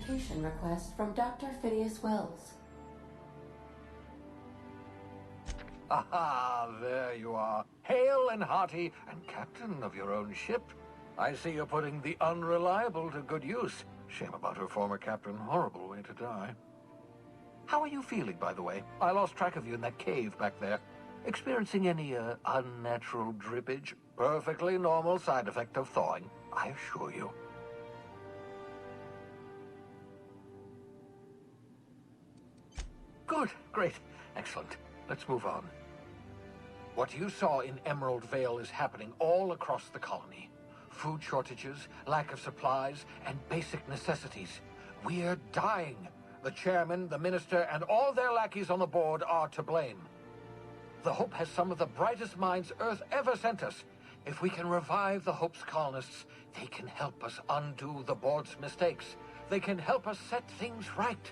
communication request from Dr. Phineas Wells. Aha, there you are. Hale and hearty, and captain of your own ship. I see you're putting the unreliable to good use. Shame about her former captain. Horrible way to die. How are you feeling, by the way? I lost track of you in that cave back there. Experiencing any, unnatural drippage? Perfectly normal side effect of thawing, I assure you. Good, great, excellent. Let's move on. What you saw in Emerald Vale is happening all across the colony. Food shortages, lack of supplies, and basic necessities. We're dying. The chairman, the minister, and all their lackeys on the board are to blame. The Hope has some of the brightest minds Earth ever sent us. If we can revive the Hope's colonists, they can help us undo the board's mistakes. They can help us set things right.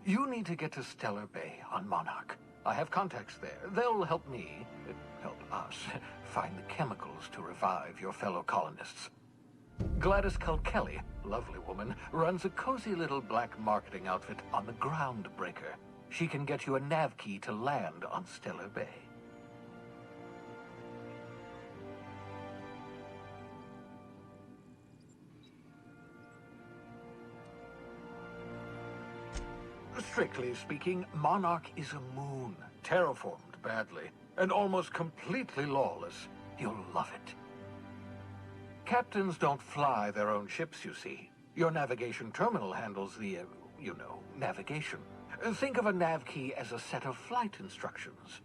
You need to get to Stellar Bay on Monarch. I have contacts there. They'll help me, help us, find the chemicals to revive your fellow colonists. Gladys Culkelly, lovely woman, runs a cozy little black marketing outfit on the Groundbreaker. She can get you a nav key to land on Stellar Bay. Strictly speaking, Monarch is a moon, terraformed badly, and almost completely lawless. You'll love it. Captains don't fly their own ships, you see. Your navigation terminal handles the, navigation. Think of a nav key as a set of flight instructions.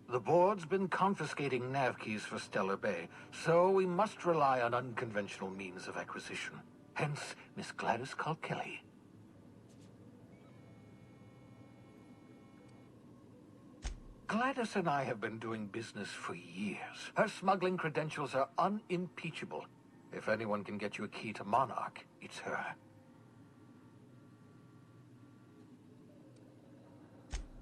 The board's been confiscating nav keys for Stellar Bay, so we must rely on unconventional means of acquisition. Hence, Miss Gladys Culkelly. Gladys and I have been doing business for years. Her smuggling credentials are unimpeachable. If anyone can get you a key to Monarch, it's her.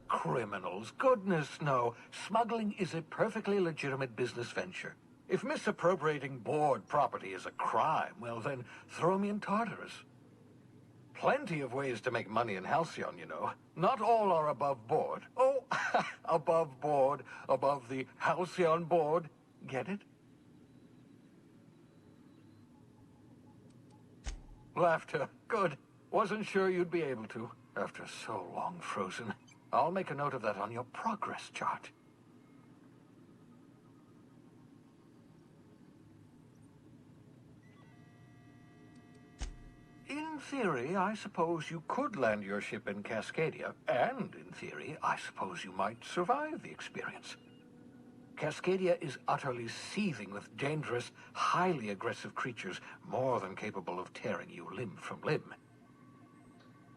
Criminals? Goodness, no. Smuggling is a perfectly legitimate business venture. If misappropriating board property is a crime, well then, throw me in Tartarus. Plenty of ways to make money in Halcyon, you know. Not all are above board. Oh, above board, above the Halcyon board. Get it? Laughter. Good. Wasn't sure you'd be able to, after so long frozen. I'll make a note of that on your progress chart. In theory, I suppose you could land your ship in Cascadia, and in theory, I suppose you might survive the experience. Cascadia is utterly seething with dangerous, highly aggressive creatures, more than capable of tearing you limb from limb.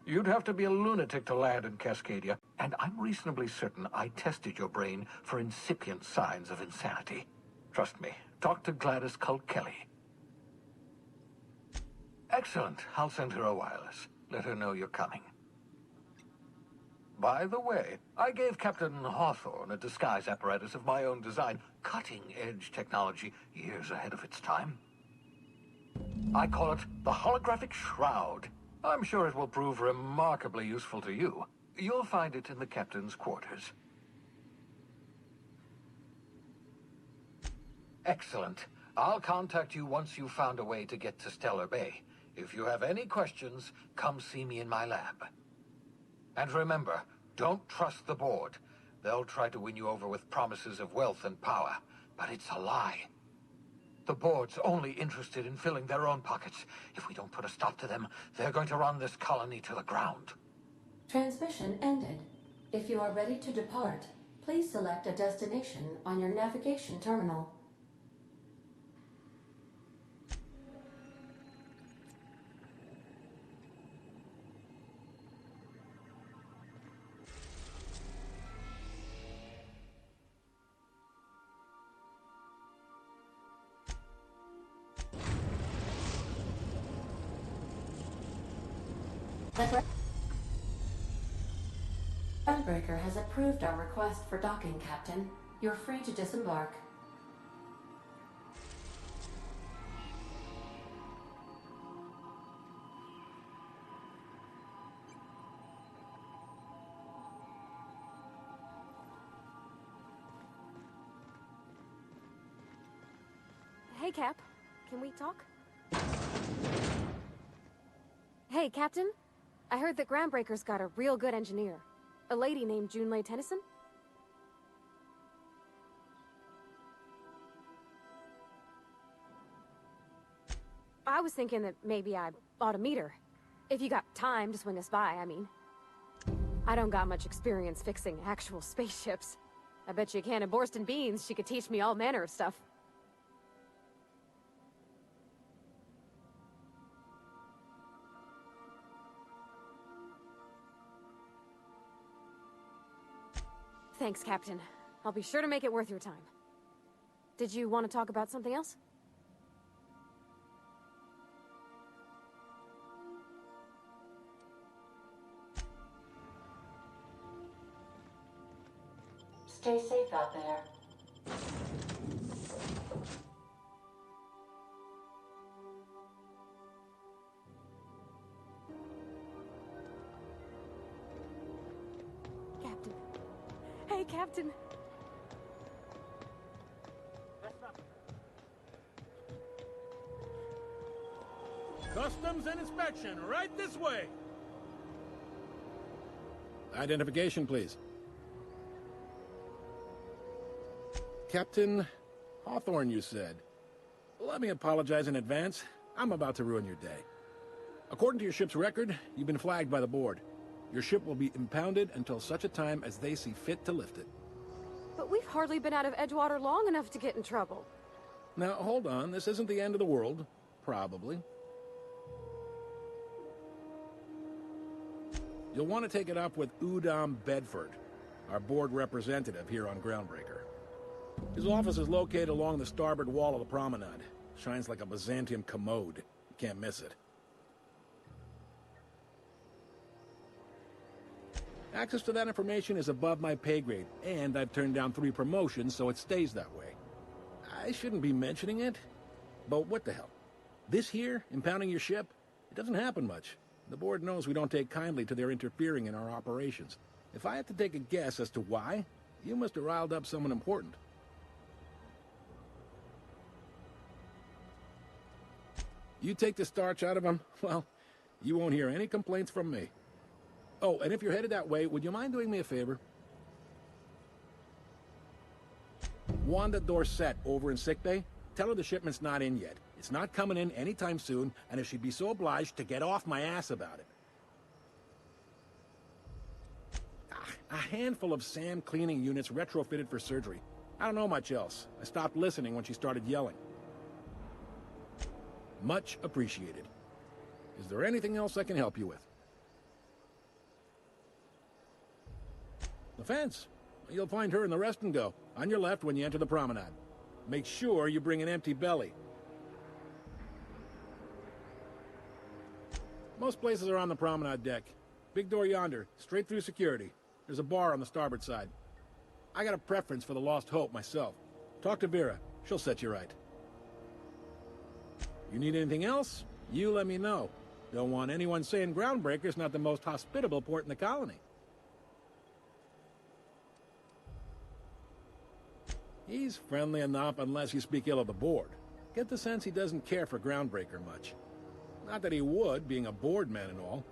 You'd have to be a lunatic to land in Cascadia, and I'm reasonably certain I tested your brain for incipient signs of insanity. Trust me, talk to Gladys Culkelly. Excellent. I'll send her a wireless. Let her know you're coming. By the way, I gave Captain Hawthorne a disguise apparatus of my own design, cutting-edge technology, years ahead of its time. I call it the Holographic Shroud. I'm sure it will prove remarkably useful to you. You'll find it in the captain's quarters. Excellent. I'll contact you once you've found a way to get to Stellar Bay. If you have any questions, come see me in my lab. And remember, don't trust the board. They'll try to win you over with promises of wealth and power, but it's a lie. The board's only interested in filling their own pockets. If we don't put a stop to them, they're going to run this colony to the ground. Transmission ended. If you are ready to depart, please select a destination on your navigation terminal. The Groundbreaker has approved our request for docking, Captain. You're free to disembark. Hey, Cap. Can we talk? Hey, Captain. I heard that Groundbreaker's got a real good engineer. A lady named Junlei Tennyson? I was thinking that maybe I ought to meet her. If you got time to swing us by, I mean. I don't got much experience fixing actual spaceships. I bet you a can of Borston beans she could teach me all manner of stuff. Thanks, Captain. I'll be sure to make it worth your time. Did you want to talk about something else? Stay safe out there. Captain. Hey, Captain. Customs and inspection, right this way. Identification, please. Captain Hawthorne, you said. Let me apologize in advance. I'm about to ruin your day. According to your ship's record, you've been flagged by the board. Your ship will be impounded until such a time as they see fit to lift it. But we've hardly been out of Edgewater long enough to get in trouble. Now, hold on. This isn't the end of the world. Probably. You'll want to take it up with Udom Bedford, our board representative here on Groundbreaker. His office is located along the starboard wall of the promenade. Shines like a Byzantium commode. You can't miss it. Access to that information is above my pay grade, and I've turned down 3 promotions, so it stays that way. I shouldn't be mentioning it, but what the hell? This here, impounding your ship, it doesn't happen much. The board knows we don't take kindly to their interfering in our operations. If I had to take a guess as to why, you must have riled up someone important. You take the starch out of them, well, you won't hear any complaints from me. Oh, and if you're headed that way, would you mind doing me a favor? Wanda Dorset over in sickbay, tell her the shipment's not in yet. It's not coming in anytime soon, and if she'd be so obliged to get off my ass about it. A handful of SAM cleaning units retrofitted for surgery. I don't know much else. I stopped listening when she started yelling. Much appreciated. Is there anything else I can help you with? The fence. You'll find her in the rest and go, on your left when you enter the promenade. Make sure you bring an empty belly. Most places are on the promenade deck. Big door yonder, straight through security. There's a bar on the starboard side. I got a preference for the Lost Hope myself. Talk to Vera. She'll set you right. You need anything else? You let me know. Don't want anyone saying Groundbreaker's not the most hospitable port in the colony. He's friendly enough unless you speak ill of the board. Get the sense he doesn't care for Groundbreaker much. Not that he would, being a board man and all.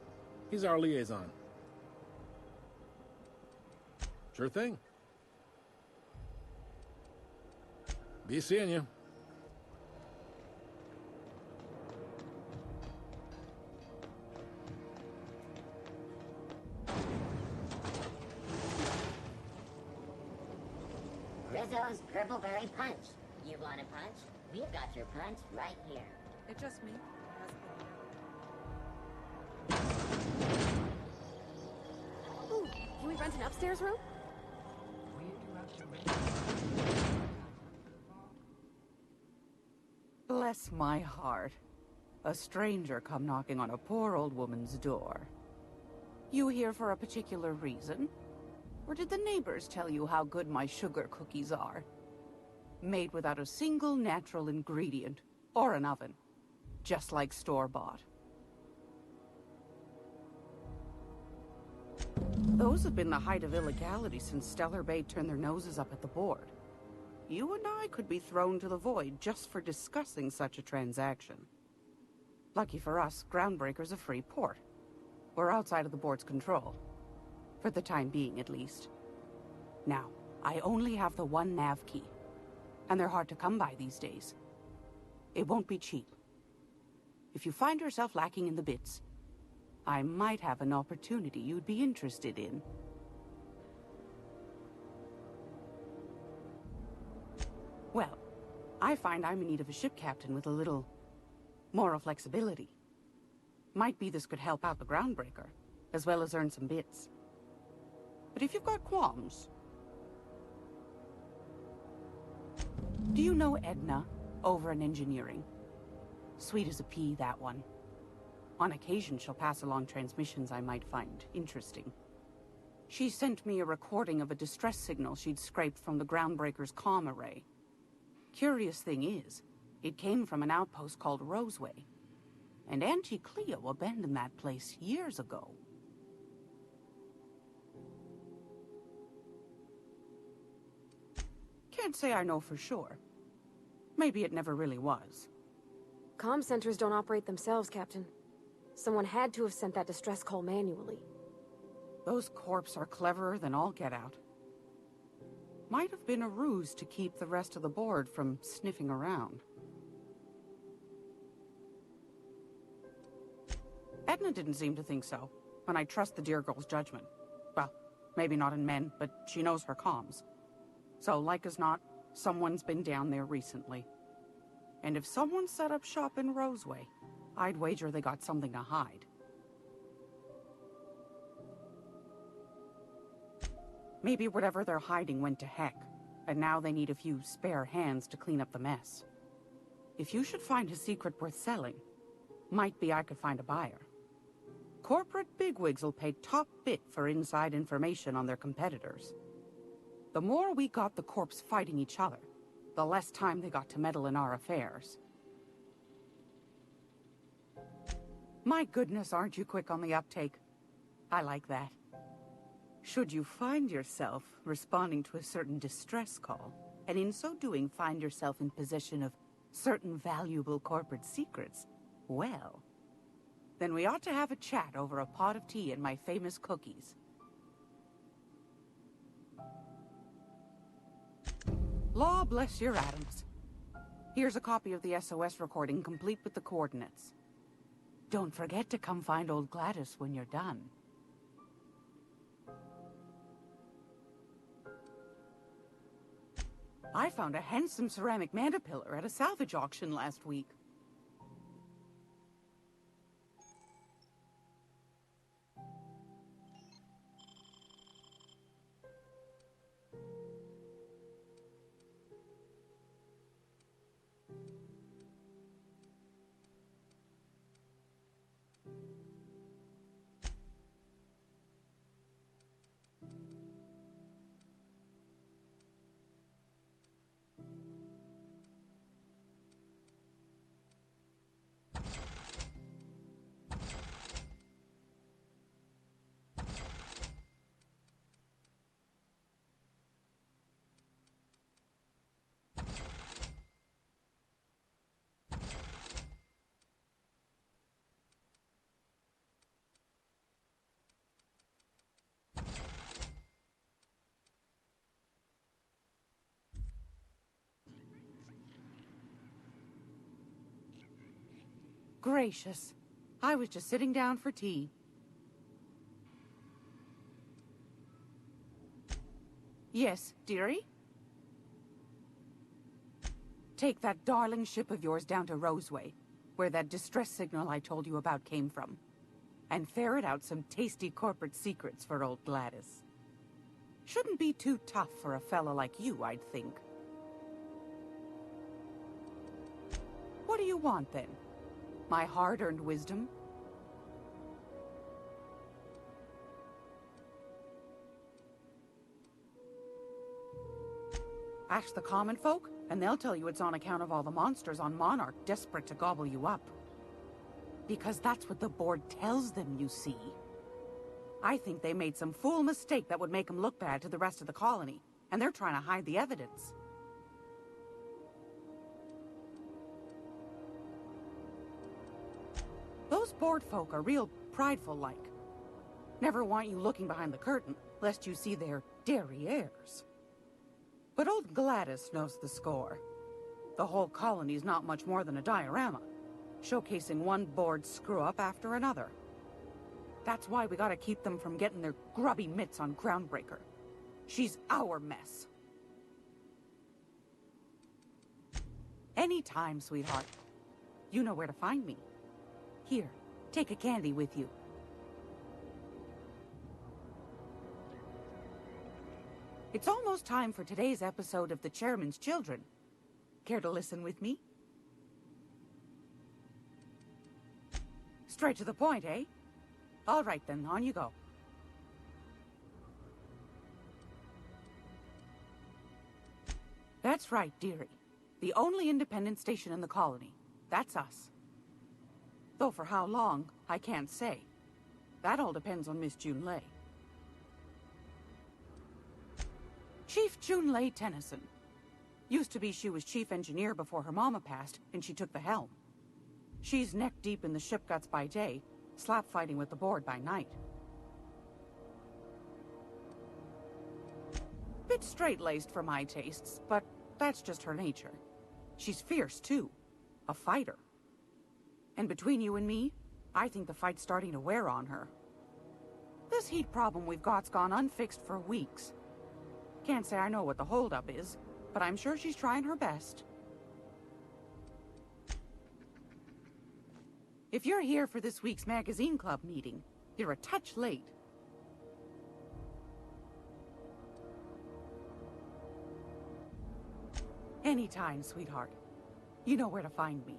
He's our liaison. Sure thing. Be seeing you. Rizzo's Purpleberry Punch. You want a punch? We've got your punch right here. It's just me. Ooh, can we rent an upstairs room? Bless my heart. A stranger come knocking on a poor old woman's door. You here for a particular reason? Or did the neighbors tell you how good my sugar cookies are? Made without a single natural ingredient, or an oven. Just like store-bought. Those have been the height of illegality since Stellar Bay turned their noses up at the board. you and I could be thrown to the void just for discussing such a transaction. Lucky for us, Groundbreaker's a free port. We're outside of the board's control. For the time being, at least. Now, I only have the one nav key. And they're hard to come by these days. It won't be cheap. If you find yourself lacking in the bits, I might have an opportunity you'd be interested in. Well, I find I'm in need of a ship captain with a little moral flexibility. Might be this could help out the Groundbreaker, as well as earn some bits. But if you've got qualms... Do you know Edna, over in engineering? Sweet as a pea, that one. On occasion, she'll pass along transmissions I might find interesting. She sent me a recording of a distress signal she'd scraped from the Groundbreaker's comm array. Curious thing is, it came from an outpost called Roseway. And Auntie Cleo abandoned that place years ago. Can't say I know for sure. Maybe it never really was. Comm centers don't operate themselves, Captain. Someone had to have sent that distress call manually. Those corps are cleverer than all get out. Might have been a ruse to keep the rest of the board from sniffing around. Edna didn't seem to think so, and I trust the dear girl's judgment. Well, maybe not in men, but she knows her comms. So, like as not, someone's been down there recently. And if someone set up shop in Roseway, I'd wager they got something to hide. Maybe whatever they're hiding went to heck, and now they need a few spare hands to clean up the mess. If you should find a secret worth selling, might be I could find a buyer. Corporate bigwigs will pay top bit for inside information on their competitors. The more we got the corps fighting each other, the less time they got to meddle in our affairs. My goodness, aren't you quick on the uptake? I like that. Should you find yourself responding to a certain distress call, and in so doing find yourself in possession of certain valuable corporate secrets, well, then we ought to have a chat over a pot of tea and my famous cookies. Law bless your atoms. Here's a copy of the SOS recording, complete with the coordinates. Don't forget to come find old Gladys when you're done. I found a handsome ceramic mandapillar at a salvage auction last week. Gracious. I was just sitting down for tea. Yes, dearie? Take that darling ship of yours down to Roseway, where that distress signal I told you about came from, and ferret out some tasty corporate secrets for old Gladys. Shouldn't be too tough for a fella like you, I'd think. What do you want, then? My hard-earned wisdom? Ask the common folk, and they'll tell you it's on account of all the monsters on Monarch desperate to gobble you up. Because that's what the board tells them, you see. I think they made some fool mistake that would make them look bad to the rest of the colony, and they're trying to hide the evidence. Those board folk are real prideful-like. Never want you looking behind the curtain, lest you see their derrieres. But old Gladys knows the score. The whole colony's not much more than a diorama, showcasing one board screw-up after another. That's why we gotta keep them from getting their grubby mitts on Groundbreaker. She's our mess. Anytime, sweetheart. You know where to find me. Here, take a candy with you. It's almost time for today's episode of The Chairman's Children. Care to listen with me? Straight to the point, eh? All right then, on you go. That's right, dearie. The only independent station in the colony. That's us. Though for how long, I can't say. That all depends on Miss Junlei. Chief Junlei Tennyson. Used to be she was chief engineer before her mama passed, and she took the helm. She's neck-deep in the ship guts by day, slap-fighting with the board by night. Bit straight-laced for my tastes, but that's just her nature. She's fierce, too. A fighter. And between you and me, I think the fight's starting to wear on her. This heat problem we've got's gone unfixed for weeks. Can't say I know what the holdup is, but I'm sure she's trying her best. If you're here for this week's magazine club meeting, you're a touch late. Anytime, sweetheart. You know where to find me.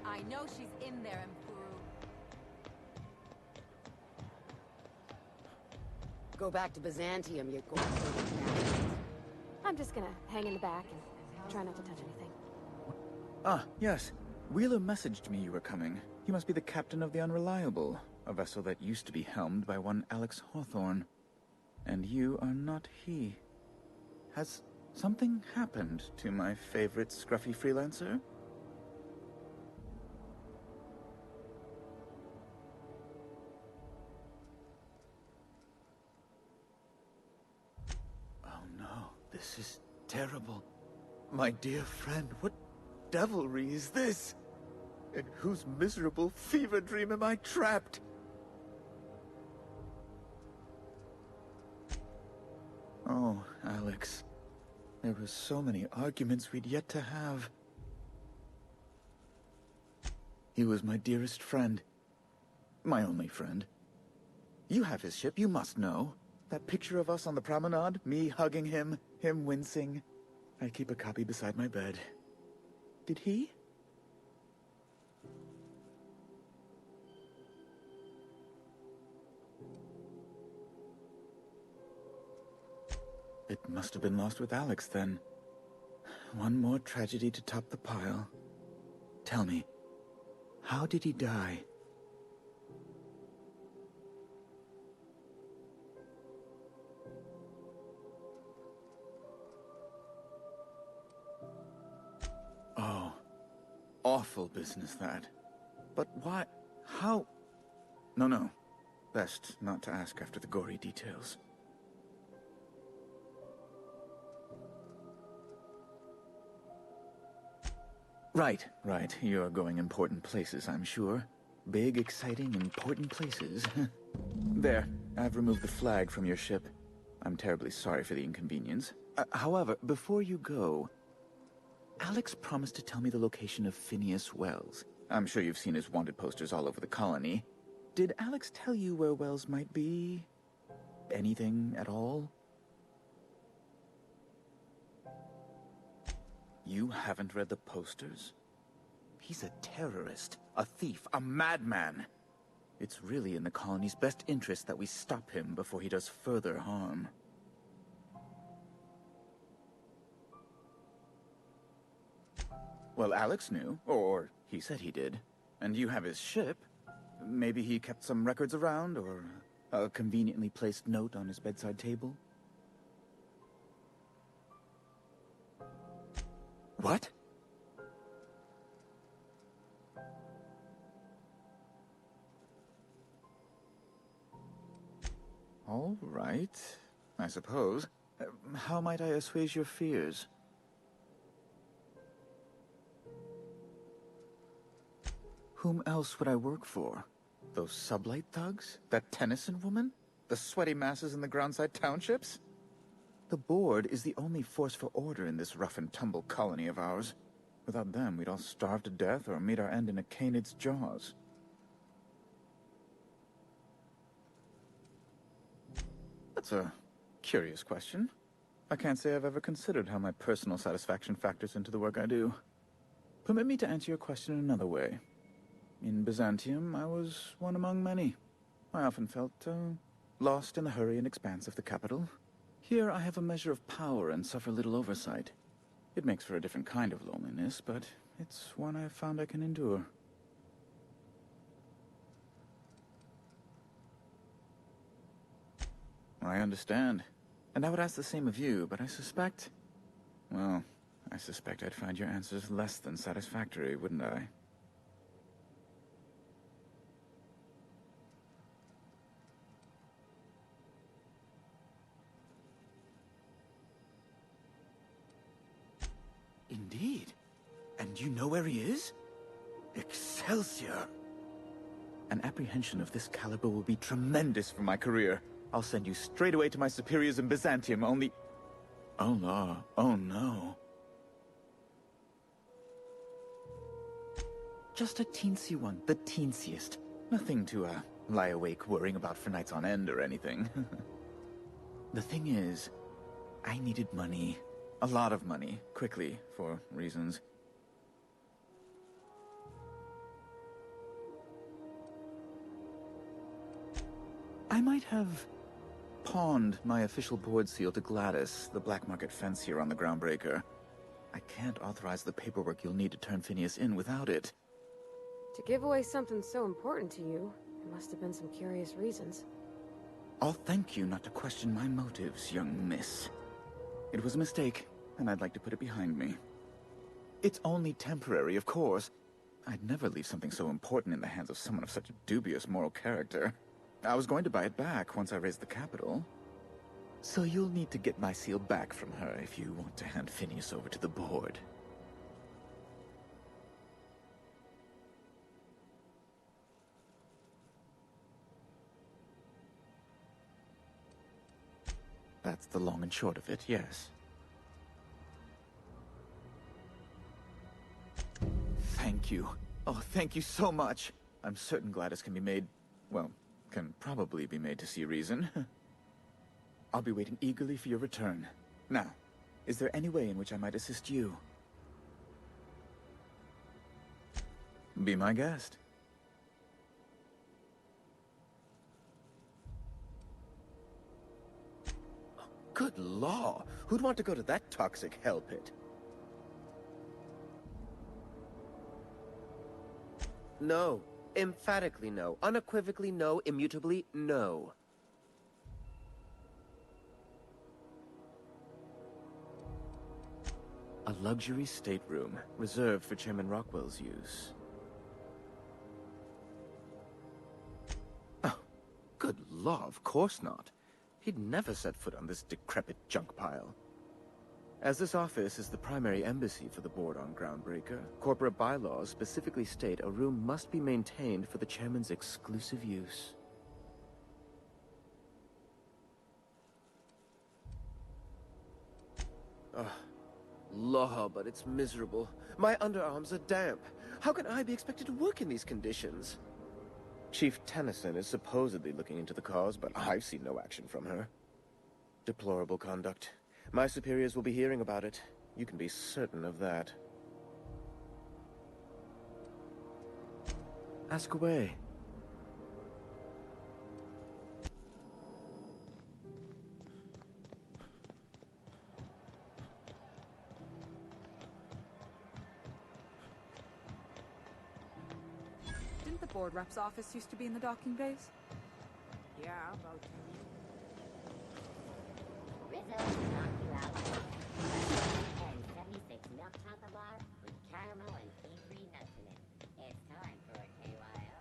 I know she's in there, Mpuru. Go back to Byzantium, you go. I'm just gonna hang in the back and try not to touch anything. Ah, yes. Wheeler messaged me you were coming. You must be the captain of the Unreliable, a vessel that used to be helmed by one Alex Hawthorne. And you are not he. Has something happened to my favorite scruffy freelancer? Oh no, this is terrible. My dear friend, what devilry is this? In whose miserable fever dream am I trapped? Oh, Alex. There were so many arguments we'd yet to have. He was my dearest friend. My only friend. You have his ship, you must know. That picture of us on the promenade, me hugging him, him wincing. I keep a copy beside my bed. Did he? It must have been lost with Alex, then. One more tragedy to top the pile. Tell me, how did he die? Oh, awful business, that. But why? How? No. Best not to ask after the gory details. Right. You're going important places, I'm sure. Big, exciting, important places. There, I've removed the flag from your ship. I'm terribly sorry for the inconvenience. However, before you go, Alex promised to tell me the location of Phineas Wells. I'm sure you've seen his wanted posters all over the colony. Did Alex tell you where Wells might be? Anything at all? You haven't read the posters? He's a terrorist, a thief, a madman. It's really in the colony's best interest that we stop him before he does further harm. Well, Alex knew, or he said he did. And you have his ship. Maybe he kept some records around, or a conveniently placed note on his bedside table? What? All right, I suppose. How might I assuage your fears? Whom else would I work for? Those sublight thugs? That Tennyson woman? The sweaty masses in the groundside townships? The board is the only force for order in this rough-and-tumble colony of ours. Without them, we'd all starve to death or meet our end in a canid's jaws. That's a curious question. I can't say I've ever considered how my personal satisfaction factors into the work I do. Permit me to answer your question in another way. In Byzantium, I was one among many. I often felt, lost in the hurry and expanse of the capital. Here, I have a measure of power and suffer little oversight. It makes for a different kind of loneliness, but it's one I've found I can endure. I understand. And I would ask the same of you, but I suspect... Well, I suspect I'd find your answers less than satisfactory, wouldn't I? Indeed. And you know where he is? Excelsior! An apprehension of this caliber will be tremendous for my career. I'll send you straight away to my superiors in Byzantium, only... Oh, no. Oh, no. Just a teensy one, the teensiest. Nothing to, lie awake worrying about for nights on end or anything. The thing is, I needed money. A lot of money, quickly, for reasons. I might have pawned my official board seal to Gladys, the black market fancier on the Groundbreaker. I can't authorize the paperwork you'll need to turn Phineas in without it. To give away something so important to you, there must have been some curious reasons. I'll thank you not to question my motives, young miss. It was a mistake, and I'd like to put it behind me. It's only temporary, of course. I'd never leave something so important in the hands of someone of such a dubious moral character. I was going to buy it back once I raised the capital. So you'll need to get my seal back from her if you want to hand Phineas over to the board. That's the long and short of it, yes. Thank you. Oh, thank you so much. I'm certain Gladys can be made, well, can probably be made to see reason. I'll be waiting eagerly for your return. Now, is there any way in which I might assist you? Be my guest. Good law! Who'd want to go to that toxic hell pit? No. Emphatically no. Unequivocally no. Immutably no. A luxury stateroom, reserved for Chairman Rockwell's use. Oh, good law, of course not. He'd never set foot on this decrepit junk pile. As this office is the primary embassy for the board on Groundbreaker, corporate bylaws specifically state a room must be maintained for the chairman's exclusive use. Ugh. Law, but it's miserable. My underarms are damp. How can I be expected to work in these conditions? Chief Tennyson is supposedly looking into the cause, but I've seen no action from her. Deplorable conduct. My superiors will be hearing about it. You can be certain of that. Ask away. Didn't the board rep's office used to be in the docking bays? Yeah, about 10 years. Rizzo will knock you out and 76 milk chocolate bar with caramel and pea-free nuts in it. It's time for a KYO.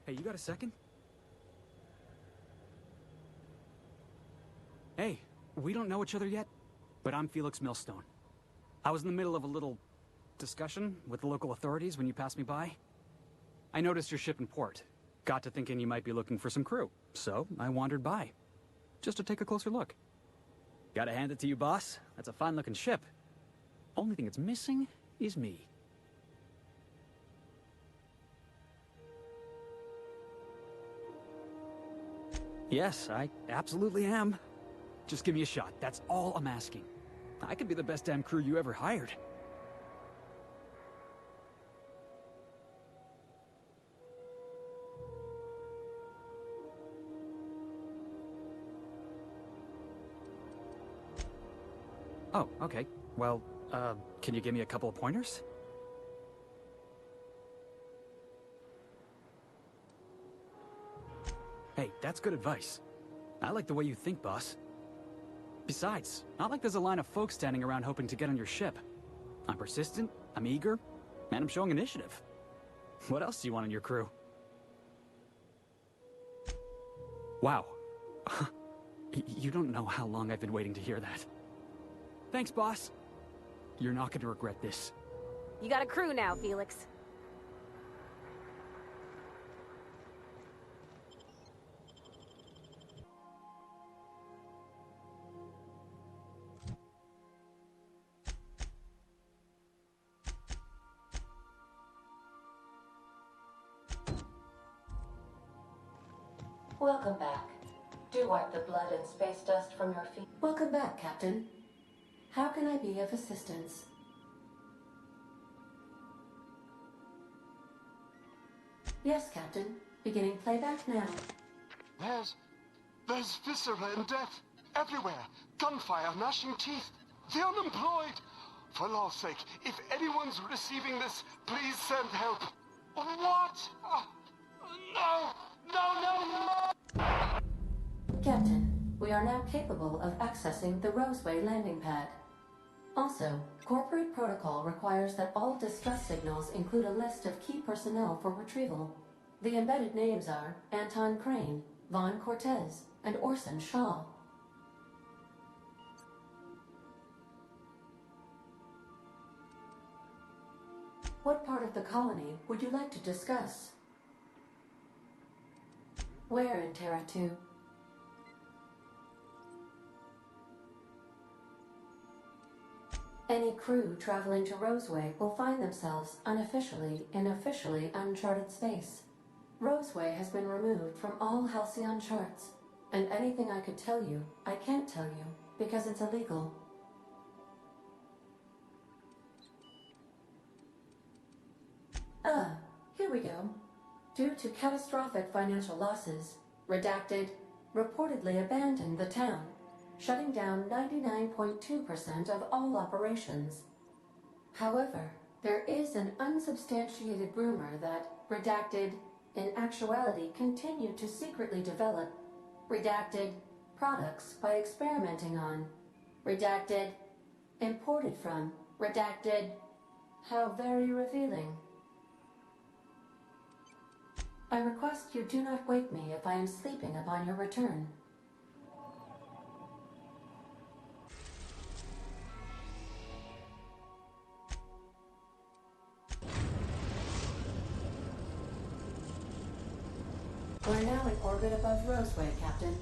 Hey, you got a second? Hey, we don't know each other yet, but I'm Felix Millstone. I was in the middle of a little discussion with the local authorities when you passed me by. I noticed your ship in port. Got to thinking you might be looking for some crew, so I wandered by. Just to take a closer look. Gotta hand it to you, boss. That's a fine-looking ship. Only thing it's missing is me. Yes, I absolutely am. Just give me a shot. That's all I'm asking. I could be the best damn crew you ever hired. Oh, okay. Well, can you give me a couple of pointers? Hey, that's good advice. I like the way you think, boss. Besides, not like there's a line of folks standing around hoping to get on your ship. I'm persistent, I'm eager, and I'm showing initiative. What else do you want in your crew? Wow. You don't know how long I've been waiting to hear that. Thanks, boss. You're not gonna regret this. You got a crew now, Felix. Welcome back. Do wipe the blood and space dust from your feet. Welcome back, Captain. How can I be of assistance? Yes, Captain. Beginning playback now. There's viscera and death everywhere. Gunfire, gnashing teeth. The unemployed. For law's sake, if anyone's receiving this, please send help. What? No! No, no, no! Captain, we are now capable of accessing the Roseway landing pad. Also, corporate protocol requires that all distress signals include a list of key personnel for retrieval. The embedded names are Anton Crane, Vaughn Cortez, and Orson Shaw. What part of the colony would you like to discuss? Where in Terra 2? Any crew traveling to Roseway will find themselves unofficially in officially uncharted space. Roseway has been removed from all Halcyon charts, and anything I could tell you, I can't tell you, because it's illegal. Here we go. Due to catastrophic financial losses, Redacted reportedly abandoned the town, shutting down 99.2% of all operations. However, there is an unsubstantiated rumor that Redacted, in actuality, continued to secretly develop Redacted products by experimenting on Redacted, imported from Redacted. How very revealing. I request you do not wake me if I am sleeping upon your return. We're now in orbit above Roseway, Captain.